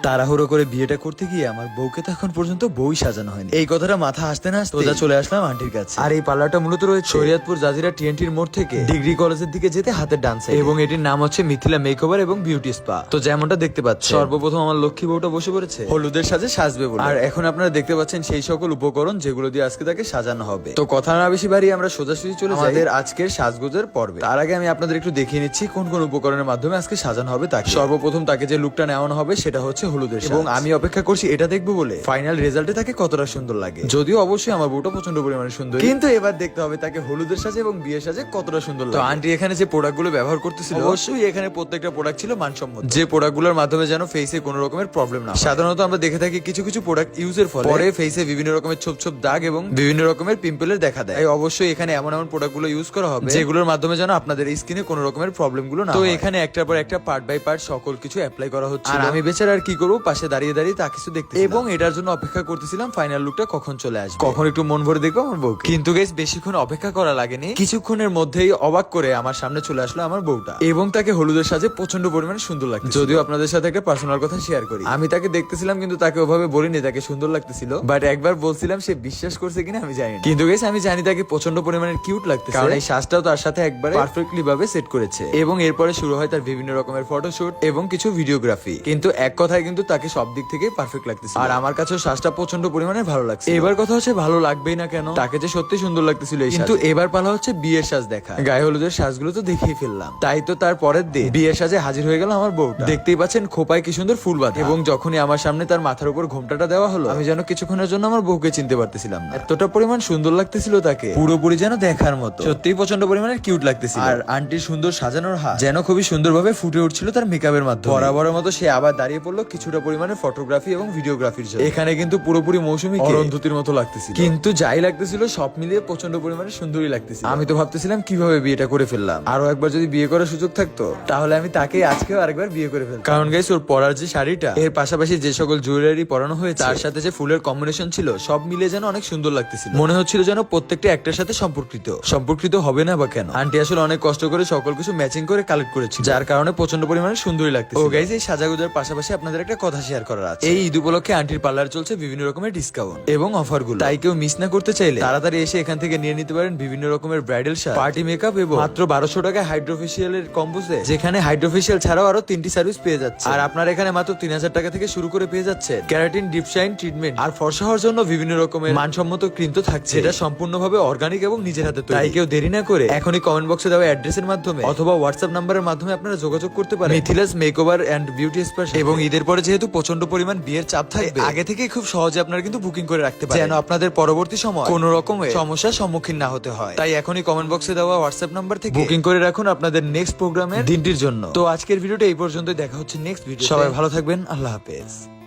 তাড়াহুড়ো করে বিয়েটা করতে গিয়ে আমার বউকে তো এখন পর্যন্ত বউই সাজানো হয়নি। এই কথাটা মাথা আসতে না আসতে চলে আসলাম আন্টির কাছে। আর এই পার্লারটা মূলত রয়েছে শরীয়তপুর জাজিরা টিএনটির মোড় থেকে ডিগ্রি কলেজের দিকে যেতে হাতের ডান সাইডে, এবং এটির নাম হচ্ছে মিথিলা মেকওভার এবং বিউটি স্পা। তো যেমনটা দেখতে পাচ্ছেন, সর্বপ্রথম আমার লক্ষ্মী বউটা বসে পড়েছে হলুদের সাজে সাজবে বলে। আর এখন আপনারা দেখতে পাচ্ছেন সেই সকল উপকরণ যেগুলো দিয়ে আজকে তাকে সাজানো হবে। তো কথা না বেশি বাড়িয়ে আমরা সোজাসুজি চলে যাই আমাদের আজকের সাজগোজের পর্বে। তার আগে আমি আপনাদের একটু দেখিয়ে নিচ্ছি কোন কোন উপকরণের মাধ্যমে আজকে সাজানো হবে তাকে। সর্বপ্রথম তাকে যে লুকটা নেওয়ানো হবে সেটা হচ্ছে হলুদের, এবং আমি অপেক্ষা করছি এটা দেখবো বলে ফাইনাল রেজাল্টে তাকে কতটা সুন্দর লাগে। যদিও অবশ্যই আমার বউটা প্রচন্ড পরিমাণে সুন্দর, কিন্তু এবার দেখতে হবে তাকে হলুদের সাজে এবং বিয়ের সাজে কতটা সুন্দর লাগে। তো আন্টি এখানে যে প্রোডাক্ট গুলো ব্যবহার করতেছিল, অবশ্যই এখানে প্রত্যেকটা প্রোডাক্ট ছিল মানসম্মত, যে প্রোডাক্ট গুলোর মাধ্যমে যেন ফেসে কোনো রকমের প্রবলেম না হয়। সাধারণত আমরা দেখে থাকি কিছু কিছু প্রোডাক্ট ইউজের ফলে পরে ফেসে বিভিন্ন রকমের ছোপ ছোপ দাগ এবং বিভিন্ন রকমের পিম্পলের দেখা দেয়। অবশ্যই এখানে এমন এমন প্রোডাক্ট গুলো ইউজ করা হবে যেগুলোর মাধ্যমে যেন আপনাদের স্কিনে কোনো রকমের প্রবলেম গুলো না হয়। তো এখানে একটার পর একটা পার্ট বাই পার্ট সকল কিছু অ্যাপ্লাই করা হচ্ছে, আর আমি বেচারা আর কি করবো, পাশে দাঁড়িয়ে দাঁড়িয়ে তা কিছু দেখতে এবং এটার জন্য অপেক্ষা করতেছিলাম ফাইনাল লুকটা কখন চলে আসবে, কখন একটু মন ভরে দেখবো আমার বউকে। কিন্তু গাইস বেশিক্ষণ অপেক্ষা করা লাগেনি, কিছুক্ষণের মধ্যেই অবাক করে আমার সামনে চলে আসলো আমার বউটা, এবং তাকে হলুদের সাজে প্রচন্ড পরিমাণে সুন্দর লাগছে। যদিও আপনাদের সাথে একটা পার্সোনাল কথা শেয়ার করি, আমি তাকে দেখতেছিলাম কিন্তু তাকে ওভাবে বলিনি তাকে সুন্দর লাগতেছিল, বাট একবার বলছিলাম, সে বিশ্বাস করছে কিনা আমি জানি না, কিন্তু গাইস আমি জানি তাকে প্রচন্ড পরিমাণে কিউট লাগতেছে, কারণ এই সাজটাও তার সাথে একবারে পারফেক্টলি ভাবে সেট করেছে। এবং এরপরে শুরু হয় তার বিভিন্ন রকমের ফটোশুট এবং কিছু ভিডিওগ্রাফি, কিন্তু এক কথায় কিন্তু তাকে সব দিক থেকে পারফেক্ট লাগতেছে, আর আমার কাছেও সাজটা প্রচন্ড পরিমাণে ভালো লাগছে। এবার কথা হচ্ছে ভালো লাগবেই না কেন, তাকে যে সত্যি সুন্দর লাগতেছিল, কিন্তু এবার পালা হচ্ছে বিয়ের সাজ দেখা। গায়ে হলুদের সাজগুলো তো দেখেই ফেললাম, তাই তো তার পরের দিন বিয়ের সাজে হাজির হয়ে গেল আমার বউটা। দেখতেই পাচ্ছেন খোপায় কি সুন্দর ফুল বাঁধা, এবং যখনই আমার সামনে তার মাথার উপর ঘোমটাটা দেওয়া হলো, আমি যেন কিছুক্ষণের জন্য আমার বউকে চিনতে পারতেছিলাম না, এতটা পরিমাণ সুন্দর লাগতেছিল তাকে, পুরোপুরি যেন দেখার মতো, সত্যিই প্রচন্ড পরিমাণে কিউট লাগতেছিল। আর আন্টির সুন্দর সাজানোর হাত যেন খুবই সুন্দরভাবে ফুটে উঠছিল তার মেকআপের মাধ্যমে। বরাবরের মতো সে আবার দাঁড়িয়ে পড়লো কিছুটা পরিমাণে ফটোগ্রাফি এবং ভিডিওগ্রাফির জন্য। এখানে কিন্তু পুরোপুরি মৌসুমী অরন্ধতির মতো লাগতেছিল, কিন্তু যাই লাগতেছিল সব মিলিয়ে প্রচন্ড পরিমাণে সুন্দরই লাগতেছিল। আমি তো ভাবতেছিলাম কিভাবে বিয়েটা করে ফেললাম, আরো একবার যদি বিয়ে করার সুযোগ থাকতো তাহলে আমি তাকে আজকেও আরেকবার বিয়ে করে ফেলতাম। কারণ গাইস ওর পরার যে শাড়িটা, এর পাশাপাশি যে সকল জুয়েলারি পরানো হয়েছে, তার সাথে যে ফুলের কম্বিনেশন ছিল, সব মিলে যেন অনেক সুন্দর লাগতেছিল। মনে হচ্ছিল যেন প্রত্যেকটা একটার সাথে সম্পর্কিত হবে না বা কেন। আন্টি আসলে অনেক কষ্ট করে সকল কিছু ম্যাচিং করে কালেক্ট করেছিল, যার কারণে প্রচন্ড পরিমাণে সুন্দরই লাগতেছিল। ও গাইস এই সাজাগুজার পাশাপাশি আপনাদের একটা কথা শেয়ার করার আছে। এই ঈদ উপলক্ষে আন্টির পার্লার চলছে বিভিন্ন রকমের ডিসকাউন্ট এবং অফার গুলো, তাই কেউ মিস না করতে চাইলে তাড়াতাড়ি এসে এখান থেকে নিয়ে নিতে পারেন বিভিন্ন রকমের ব্রাইডাল সাজ, পার্টি মেকআপ, এবং মাত্র 1200 টাকায় হাইড্রোফেশিয়ালের কম্বোতে, যেখানে হাইড্রোফেশিয়াল ছাড়াও আরো 3টি সার্ভিস পেয়ে যাচ্ছে। আর আপনার এখানে মাত্র 3000 টাকা থেকে শুরু করে পেয়ে যাচ্ছে ক্যারাটিন ডিপ শাইন ট্রিটমেন্ট, আর ফর্সা হওয়ার জন্য বিভিন্ন রকমের মানসম্মত ক্রিম তো থাকছে, এটা সম্পূর্ণভাবে অর্গানিক এবং নিজের হাতে তৈরি। তাই কেউ দেরি না করে এখনই কমেন্ট বক্সে দেওয়া অ্যাড্রেসের মাধ্যমে অথবা হোয়াটসঅ্যাপ নাম্বারের মাধ্যমে আপনারা যোগাযোগ করতে পারেন Mithila's makeover and beauty spa. এবং ঈদের পরে যেহেতু প্রচন্ড পরিমাণ বিয়ের চাপ থাকবে, আগে থেকে খুব সহজে আপনারা কিন্তু বুকিং করে রাখতে পারেন, যেন আপনাদের পরবর্তী সময় কোনো রকমের সমস্যার সম্মুখীন না হতে হয়। তাই এখনই কমেন্ট বক্সে দেওয়া হোয়াটসঅ্যাপ নাম্বার থেকে বুকিং করে রাখুন আপনাদের নেক্সট প্রোগ্রামের দিনটির জন্য। তো আজকের ভিডিওটা এই পর্যন্তই, দেখা হচ্ছে নেক্সট ভিডিও। সবাই ভালো থাকবেন, আল্লাহ হাফেজ।